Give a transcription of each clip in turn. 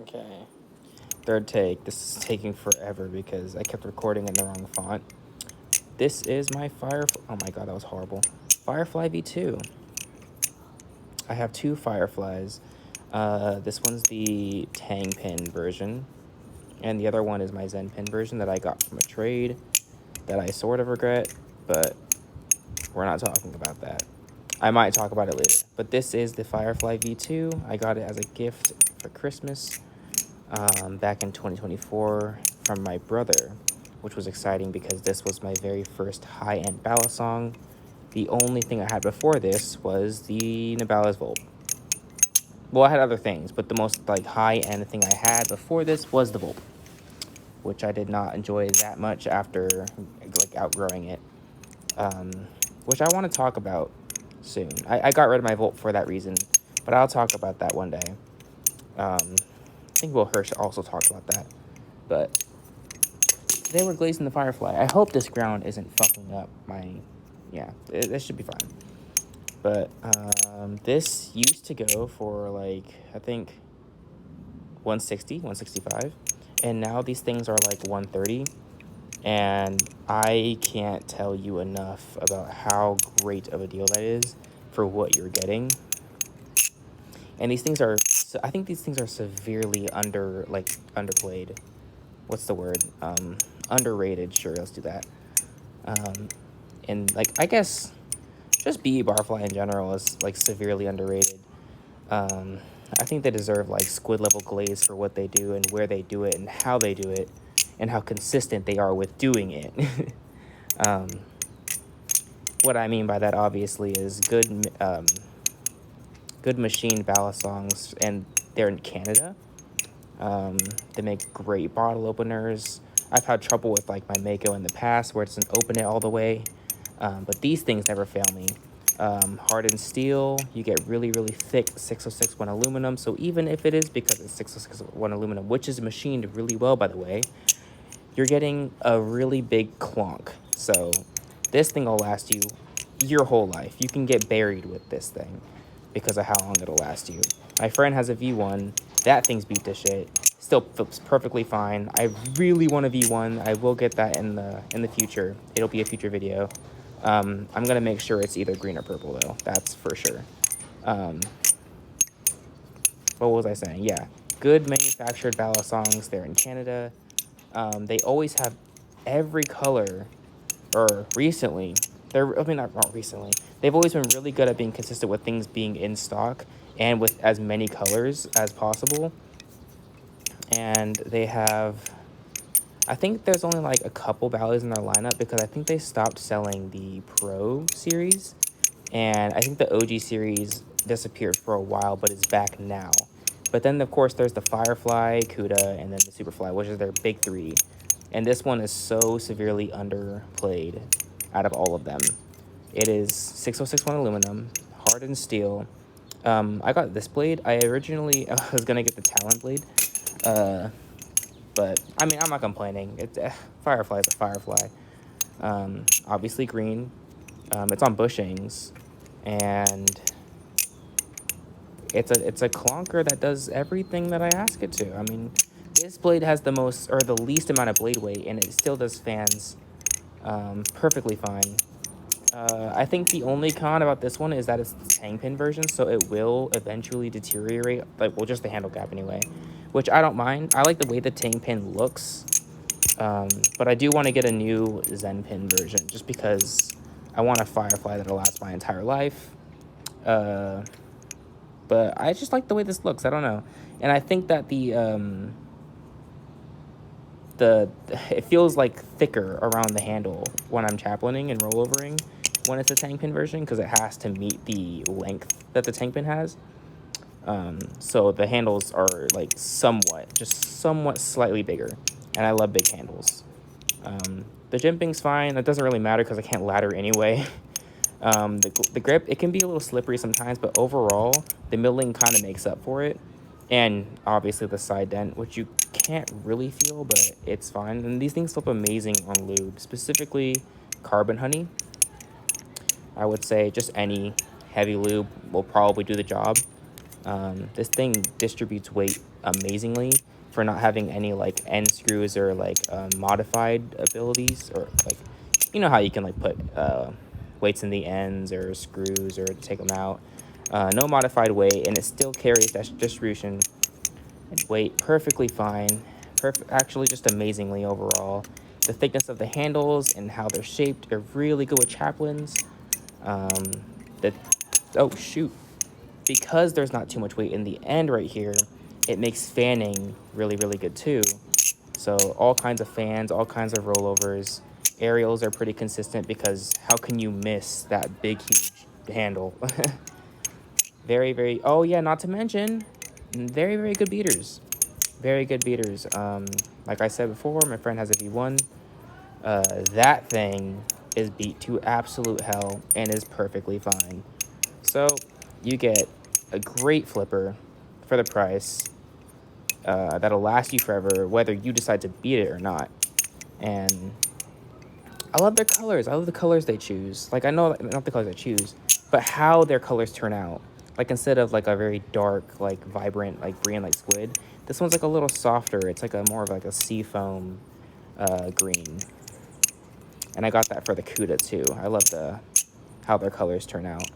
Okay. Third take. This is taking forever because I kept recording in the wrong font. This is my Firefly. Oh my god, that was horrible. Firefly V2. I have two Fireflies. This one's the Tang Pin version, and the other one is my Zen Pin version that I got from a trade that I sort of regret, but we're not talking about that. I might talk about it later. But this is the Firefly V2. I got it as a gift for Christmas back in 2024 from my brother, which was exciting because this was my very first high-end ballad song. The only thing I had before this was the Nabala's Volt. Well, I had other things, but the most high-end thing I had before this was the Volt, which I did not enjoy that much after outgrowing it, which I want to talk about soon. I got rid of my Volt for that reason, but I'll talk about that one day. I think Will Hirsch also talked about that, but today we're glazing the Firefly. I hope this ground isn't fucking up my... Yeah, this should be fine. But this used to go for I think 160, 165, and now these things are 130, and I can't tell you enough about how great of a deal that is for what you're getting. And these things are, I think these things are severely underplayed. What's the word? Underrated. Sure, let's do that. And I guess just bbbarfly in general is severely underrated. I think they deserve squid level glaze for what they do and where they do it and how they do it and how consistent they are with doing it. What I mean by that obviously is good machined ballad songs, and they're in Canada. They make great bottle openers. I've had trouble with my Mako in the past where it doesn't open it all the way, but these things never fail me. Hardened steel, you get really thick 6061 aluminum, so even if it is because it's 6061 aluminum, which is machined really well, by the way, you're getting a really big clonk. So this thing will last you your whole life. You can get buried with this thing because of how long it'll last you. My friend has a V1. That thing's beat to shit. Still flips perfectly fine. I really want a V1. I will get that in the future. It'll be a future video. I'm gonna make sure it's either green or purple though. That's for sure. What was I saying? Yeah, good manufactured ballad songs. They're in Canada. They always have every color, or recently. Not recently. They've always been really good at being consistent with things being in stock and with as many colors as possible. And they have, I think there's only a couple ballads in their lineup because I think they stopped selling the Pro series, and I think the OG series disappeared for a while but is back now. But then of course there's the Firefly, Cuda, and then the Superfly, which is their big three. And this one is so severely underplayed out of all of them. It is 6061 aluminum, hardened steel. I got this blade. I originally was gonna get the Talon blade, but I mean I'm not complaining. Firefly is a Firefly. Obviously green. It's on bushings, and it's a clonker that does everything that I ask it to. I mean, this blade has the most or the least amount of blade weight, and it still does fans perfectly fine. I think the only con about this one is that it's the Tang Pin version, so it will eventually deteriorate, just the handle gap anyway, which I don't mind. I like the way the Tang Pin looks, but I do want to get a new Zen Pin version just because I want a Firefly that'll last my entire life. But I just like the way this looks. I don't know. And I think that it feels thicker around the handle when I'm chaplaining and rollovering when it's a Tang Pin version, because it has to meet the length that the Tang Pin has. So the handles are somewhat slightly bigger, and I love big handles. The jimping's fine. That doesn't really matter because I can't ladder anyway. The grip, it can be a little slippery sometimes, but overall, the milling kind of makes up for it. And obviously the side dent, which you can't really feel, but it's fine. And these things look amazing on lube, specifically Carbon Honey. I would say just any heavy lube will probably do the job. This thing distributes weight amazingly for not having any like end screws or like modified abilities, or like, you know how you can like put weights in the ends or screws or take them out. No modified weight, and it still carries that distribution and weight perfectly fine. Actually, just amazingly overall. The thickness of the handles and how they're shaped are really good with chaplains. The oh shoot, because there's not too much weight in the end right here, it makes fanning really, really good too. So all kinds of fans, all kinds of rollovers. Aerials are pretty consistent because how can you miss that big, huge handle? Very, very, oh yeah, not to mention, very, very good beaters. Very good beaters. Like I said before, my friend has a V1. That thing is beat to absolute hell and is perfectly fine. So you get a great flipper for the price that'll last you forever, whether you decide to beat it or not. And I love their colors. I love the colors they choose. Like, I know not the colors I choose, but how their colors turn out. Like, instead of like a very dark, like vibrant, like green, like squid, this one's like a little softer. It's like a more of like a seafoam green. And I got that for the Cuda too. I love how their colors turn out.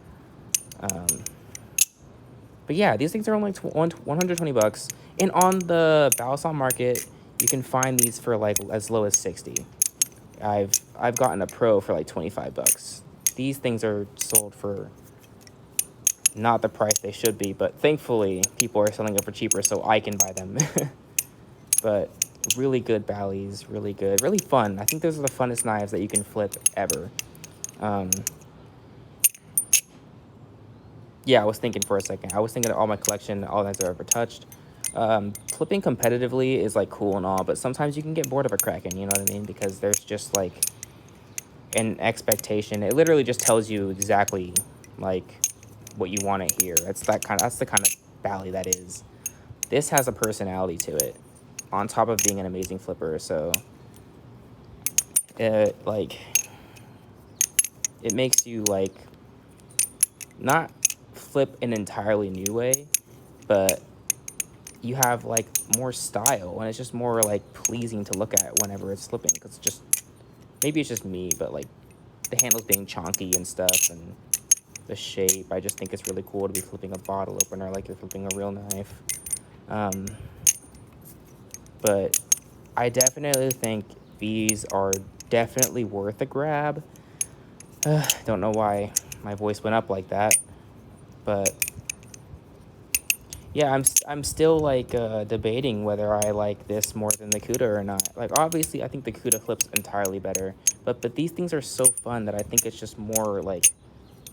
But yeah, these things are only 120 bucks. And on the Balisong market, you can find these for like as low as 60. I've gotten a Pro for like 25 bucks. These things are sold for not the price they should be, but thankfully people are selling it for cheaper so I can buy them. But really good Ballies, really good, really fun. I think those are the funnest knives that you can flip ever. Yeah, I was thinking for a second. I was thinking of all my collection, all the knives I've ever touched. Flipping competitively is like cool and all, but sometimes you can get bored of a Kraken, you know what I mean? Because there's just like an expectation. It literally just tells you exactly like what you want to hear. That's the kind of Bally that is. This has a personality to it, on top of being an amazing flipper. So it makes you like not flip an entirely new way, but you have like more style, and it's just more like pleasing to look at whenever it's flipping, because it's just, maybe it's just me, but like the handles being chonky and stuff, and the shape, I just think it's really cool to be flipping a bottle opener like you're flipping a real knife. But I definitely think these are definitely worth a grab. Don't know why my voice went up like that, but yeah, I'm still like debating whether I like this more than the Cuda or not. Like, obviously I think the Cuda flips entirely better, but these things are so fun that I think it's just more like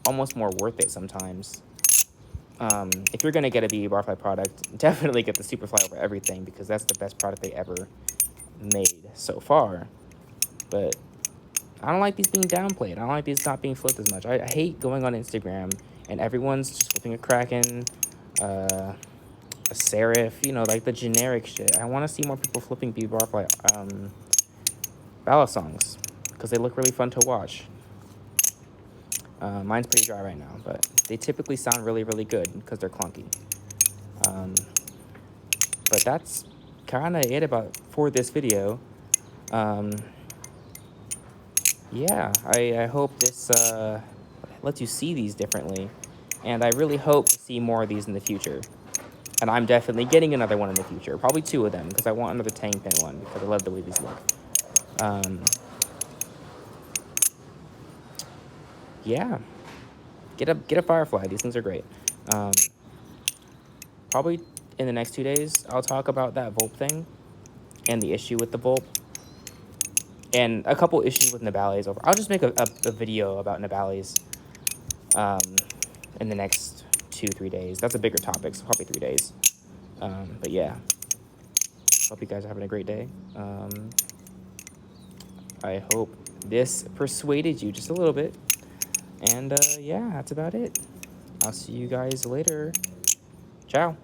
almost more worth it sometimes. If you're gonna get a bbbarfly product, definitely get the Superfly over everything, because that's the best product they ever made so far. But I don't like these being downplayed. I don't like these not being flipped as much. I hate going on Instagram and everyone's just flipping a Kraken, a Serif, you know, like the generic shit. I want to see more people flipping bbbarfly Balisongs, because they look really fun to watch. Mine's pretty dry right now, but they typically sound really, really good because they're clunky. But that's kind of it for this video. Yeah, I hope this lets you see these differently, and I really hope to see more of these in the future. And I'm definitely getting another one in the future, probably 2 of them, because I want another tang pin one, because I love the way these look. Yeah, get a Firefly. These things are great. Probably in the next 2 days, I'll talk about that Volp thing and the issue with the Volp, and a couple issues with Nibali's. I'll just make a video about Nibali's in the next 2-3 days. That's a bigger topic, so probably 3 days. But yeah, hope you guys are having a great day. I hope this persuaded you just a little bit. And yeah, that's about it. I'll see you guys later. Ciao.